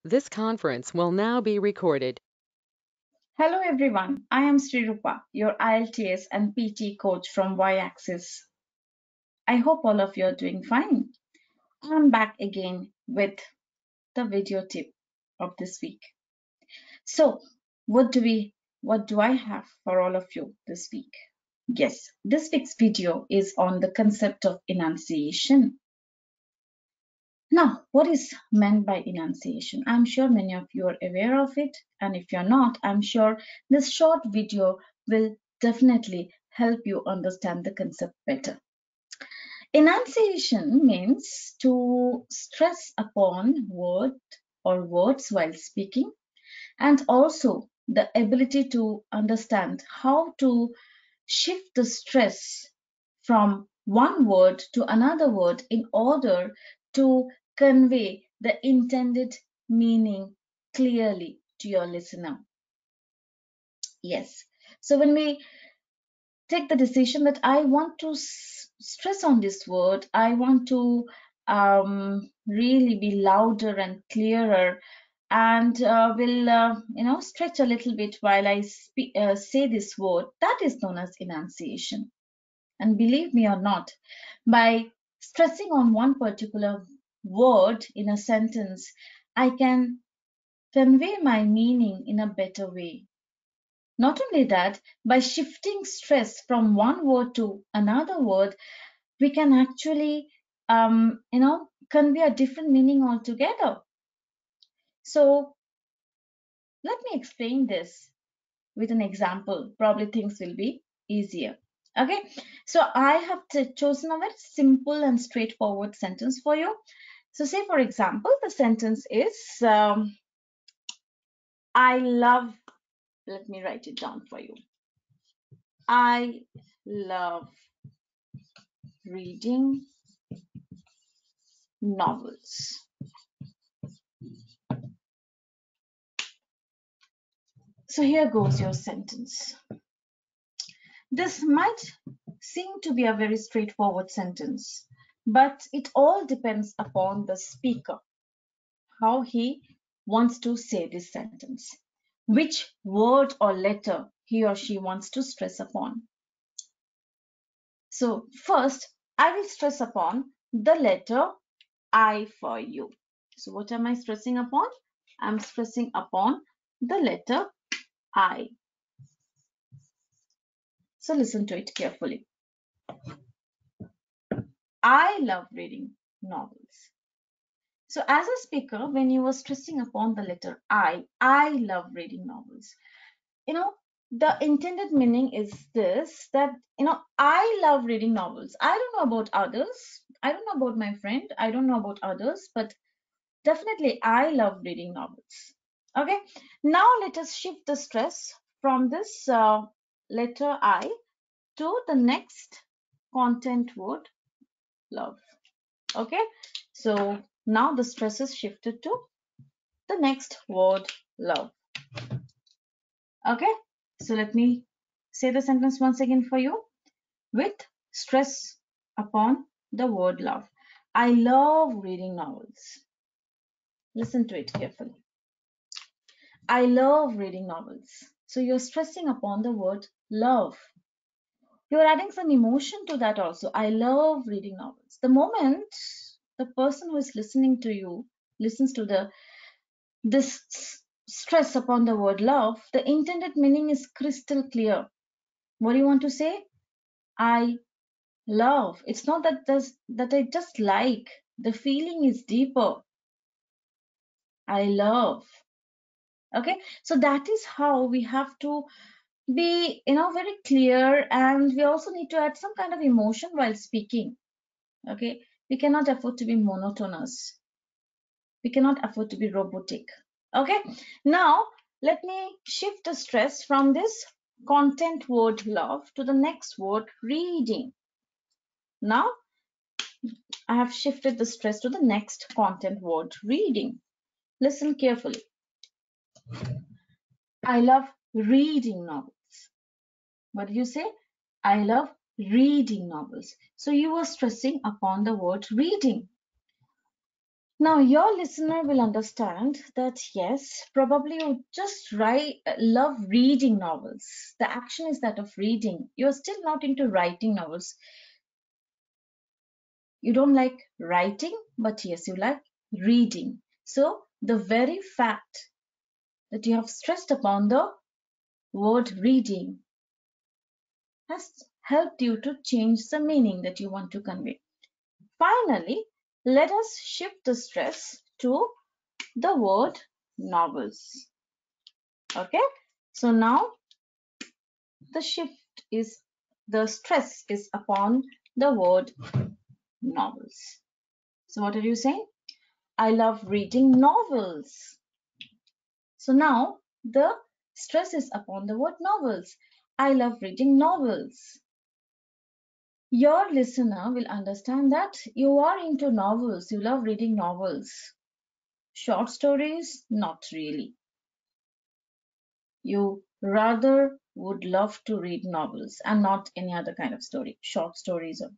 This conference will now be recorded. Hello everyone, I am Sreerupa, your IELTS and PT coach from Y-Axis. I hope all of you are doing fine. I'm back again with the video tip of this week. So, what do I have for all of you this week? Yes, this week's video is on the concept of enunciation. Now, what is meant by enunciation? I'm sure many of you are aware of it, and if you're not, I'm sure this short video will definitely help you understand the concept better. Enunciation means to stress upon word or words while speaking, and also the ability to understand how to shift the stress from one word to another word in order to convey the intended meaning clearly to your listener. Yes. So when we take the decision that I want to stress on this word, I want to really be louder and clearer, and will stretch a little bit while I say this word. That is known as enunciation. And believe me or not, by stressing on one particular word in a sentence, I can convey my meaning in a better way. Not only that, by shifting stress from one word to another word, we can actually, convey a different meaning altogether. So let me explain this with an example. Probably things will be easier. Okay, so I have chosen a very simple and straightforward sentence for you. So say, for example, the sentence is, I love, let me write it down for you. I love reading novels. So here goes your sentence. This might seem to be a very straightforward sentence, but it all depends upon the speaker, how he wants to say this sentence, which word or letter he or she wants to stress upon. So first, I will stress upon the letter I for you. So what am I stressing upon? I'm stressing upon the letter I. So listen to it carefully. I love reading novels. So as a speaker, when you were stressing upon the letter I love reading novels. The intended meaning is this, that, I love reading novels. I don't know about others. I don't know about my friend. I don't know about others, but definitely I love reading novels. Okay. Now let us shift the stress from this letter I to the next content word, love. Okay. So now the stress is shifted to the next word, love. Okay. So let me say the sentence once again for you with stress upon the word love. I love reading novels. Listen to it carefully. I love reading novels. So you're stressing upon the word love. You're adding some emotion to that also. I love reading novels. The moment the person who is listening to you listens to this stress upon the word love, the intended meaning is crystal clear. What do you want to say? I love. It's not that I just like. The feeling is deeper. I love. Okay, so that is how we have to be, very clear, and we also need to add some kind of emotion while speaking. Okay, we cannot afford to be monotonous. We cannot afford to be robotic. Okay, now let me shift the stress from this content word love to the next word, reading. Now I have shifted the stress to the next content word, reading. Listen carefully. I love reading novels. What did you say? I love reading novels. So you were stressing upon the word reading. Now, your listener will understand that yes, probably you just love reading novels. The action is that of reading. You're still not into writing novels. You don't like writing, but yes, you like reading. So, the very fact that you have stressed upon the word reading has helped you to change the meaning that you want to convey. Finally, let us shift the stress to the word novels. Okay, so now the shift is the stress is upon the word novels. So, what are you saying? I love reading novels. So, now the stress is upon the word novels. I love reading novels. Your listener will understand that you are into novels, you love reading novels. Short stories, not really. You rather would love to read novels and not any other kind of story, short stories or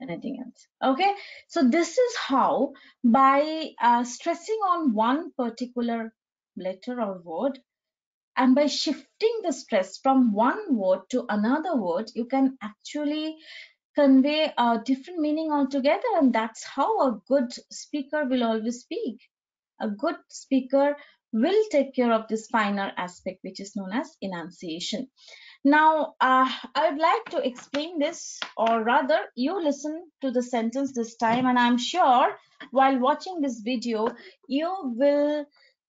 anything else. Okay, so this is how, by stressing on one particular letter or word, and by shifting the stress from one word to another word, you can actually convey a different meaning altogether. And that's how a good speaker will always speak. A good speaker will take care of this finer aspect, which is known as enunciation. Now, I would like to explain this, or rather, you listen to the sentence this time, and I'm sure while watching this video, you will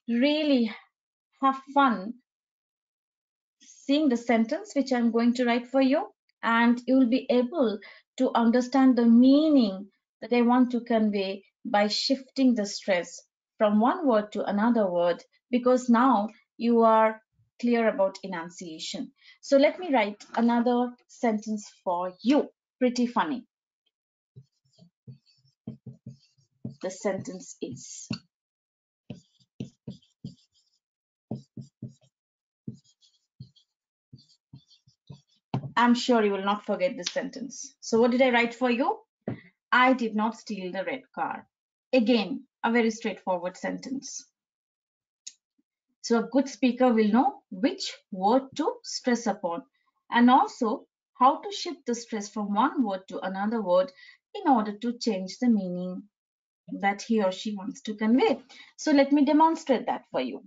really have fun seeing the sentence which I'm going to write for you, and you will be able to understand the meaning that I want to convey by shifting the stress from one word to another word, because now you are clear about enunciation. So let me write another sentence for you. Pretty funny. The sentence is, I'm sure you will not forget this sentence. So what did I write for you? I did not steal the red car. Again, a very straightforward sentence. So a good speaker will know which word to stress upon, and also how to shift the stress from one word to another word in order to change the meaning that he or she wants to convey. So let me demonstrate that for you.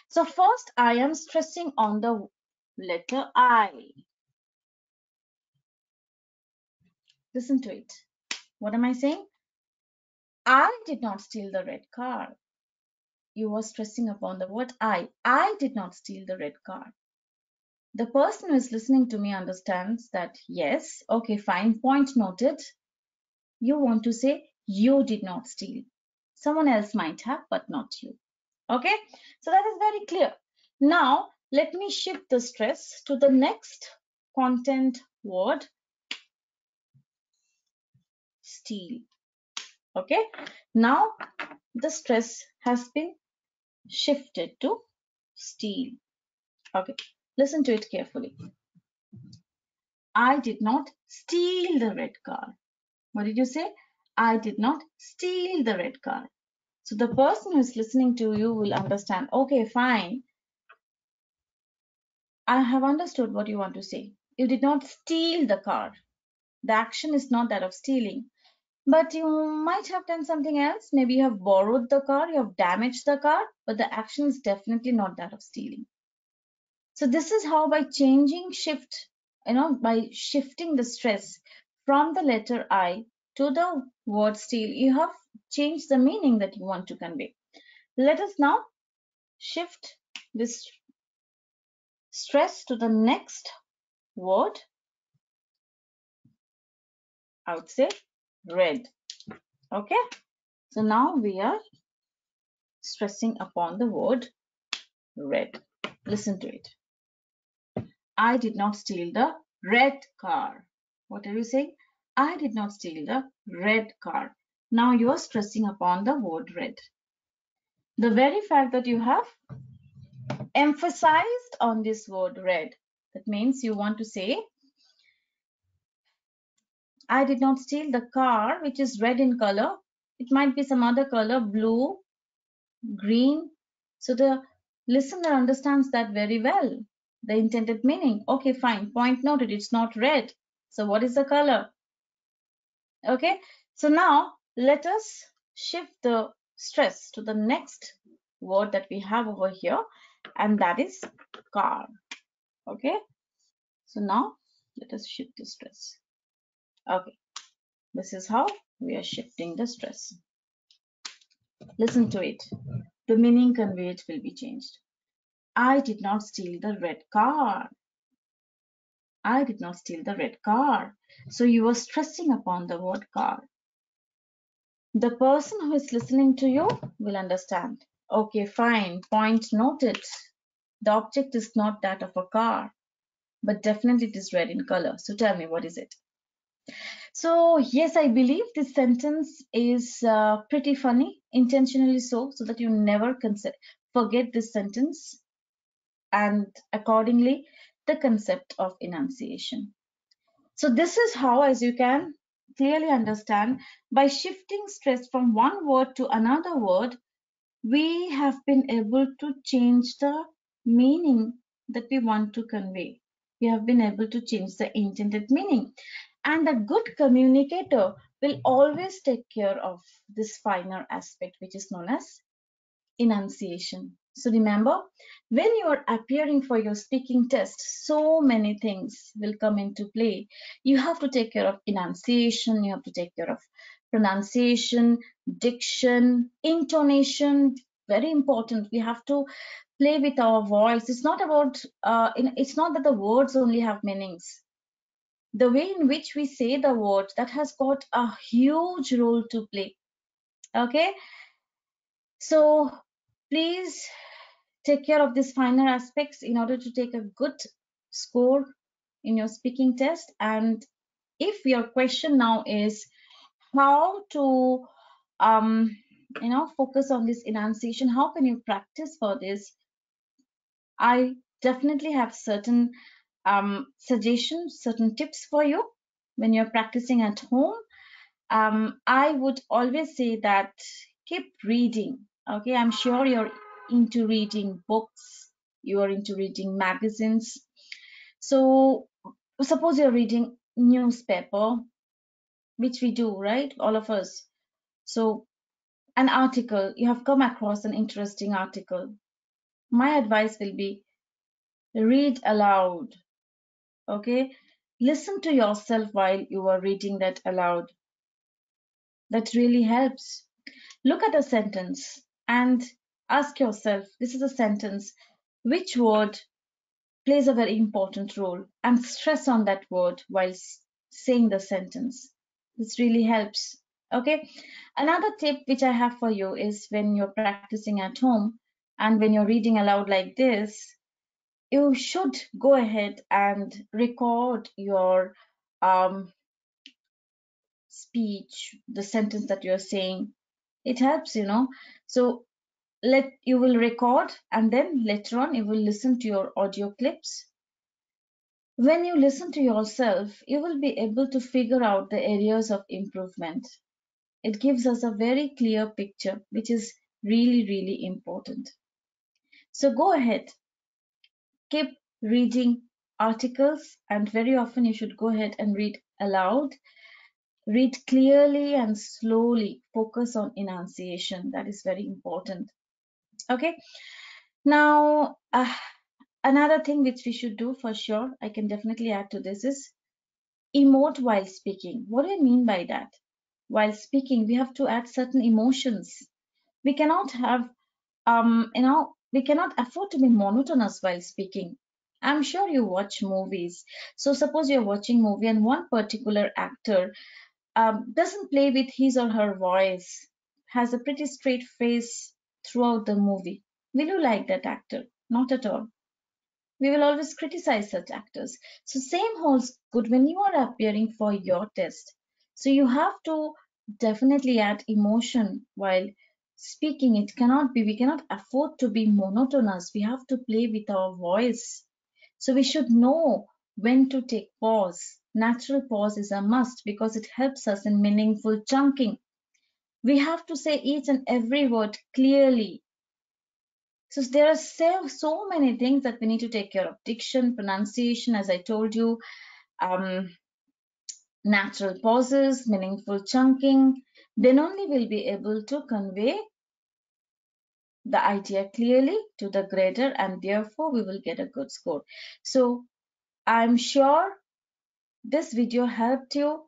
So first, I am stressing on the letter I. Listen to it. What am I saying? I did not steal the red car. You were stressing upon the word I. I did not steal the red car. The person who is listening to me understands that, yes, okay, fine, point noted. You want to say, you did not steal. Someone else might have, but not you. Okay, so that is very clear. Now, let me shift the stress to the next content word, steal. Okay, now the stress has been shifted to steal. Okay, listen to it carefully. I did not steal the red car. What did you say? I did not steal the red car. So the person who is listening to you will understand, okay, fine. I have understood what you want to say. You did not steal the car. The action is not that of stealing. But you might have done something else. Maybe you have borrowed the car, you have damaged the car, but the action is definitely not that of stealing. So this is how, by by shifting the stress from the letter I to the word steal, you have changed the meaning that you want to convey. Let us now shift this stress to the next word. I would say red. Okay. So now we are stressing upon the word red. Listen to it. I did not steal the red car. What are you saying? I did not steal the red car. Now you are stressing upon the word red. The very fact that you have emphasized on this word red, that means you want to say, I did not steal the car which is red in color. It might be some other color, blue, green. So the listener understands that very well, the intended meaning. Okay, fine. Point noted, it's not red. So what is the color? Okay, so now let us shift the stress to the next word that we have over here, and that is car. Okay, so now let us shift the stress. Okay, this is how we are shifting the stress. Listen to it. The meaning conveyed will be changed. I did not steal the red car. I did not steal the red car. So you are stressing upon the word car. The person who is listening to you will understand. Okay, fine. Point noted. The object is not that of a car, but definitely it is red in color. So tell me, what is it? So, yes, I believe this sentence is pretty funny, intentionally so that you never forget this sentence and accordingly the concept of enunciation. So, this is how, as you can clearly understand, by shifting stress from one word to another word, we have been able to change the meaning that we want to convey. We have been able to change the intended meaning. And a good communicator will always take care of this finer aspect, which is known as enunciation. So remember, when you are appearing for your speaking test, so many things will come into play. You have to take care of enunciation, you have to take care of pronunciation, diction, intonation, very important. We have to play with our voice. It's not about, it's not that the words only have meanings. The way in which we say the words, that has got a huge role to play. Okay, so please take care of these finer aspects in order to take a good score in your speaking test. And if your question now is how to focus on this enunciation, how can you practice for this? I definitely have certain suggestions, certain tips for you when you're practicing at home. I would always say that keep reading. Okay, I'm sure you're into reading books, you are into reading magazines. So suppose you're reading newspaper, which we do, right? All of us. So an article, you have come across an interesting article. My advice will be read aloud. Okay, listen to yourself while you are reading that aloud. That really helps. Look at a sentence and ask yourself, this is a sentence, which word plays a very important role, and stress on that word while saying the sentence. This really helps. Okay. Another tip which I have for you is when you're practicing at home and when you're reading aloud like this, you should go ahead and record your um, speech, the sentence that you're saying. It helps, So let you will record and then later on you will listen to your audio clips. When you listen to yourself, you will be able to figure out the areas of improvement. It gives us a very clear picture, which is really, really important. So go ahead, keep reading articles, and very often you should go ahead and read aloud. Read clearly and slowly. Focus on enunciation. That is very important. Okay. Now, another thing which we should do for sure, I can definitely add to this, is emote while speaking. What do I mean by that? While speaking, we have to add certain emotions. We cannot have, we cannot afford to be monotonous while speaking. I'm sure you watch movies. So suppose you're watching movie and one particular actor doesn't play with his or her voice, has a pretty straight face throughout the movie. Will you like that actor? Not at all. We will always criticize such actors. So same holds good when you are appearing for your test. So you have to definitely add emotion while speaking. It cannot be, we cannot afford to be monotonous. We have to play with our voice. So we should know when to take pause. Natural pause is a must because it helps us in meaningful chunking. We have to say each and every word clearly. So there are so many things that we need to take care of: diction, pronunciation, as I told you, um, natural pauses, meaningful chunking. Then only we'll be able to convey the idea clearly to the grader, and therefore we will get a good score. So I'm sure this video helped you.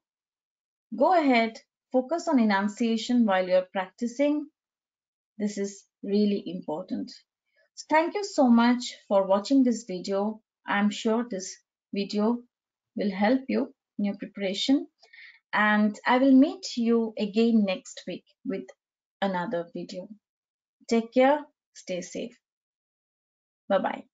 Go ahead, focus on enunciation while you're practicing. This is really important. So thank you so much for watching this video. I'm sure this video will help you in your preparation, and I will meet you again next week with another video. Take care, stay safe. Bye bye.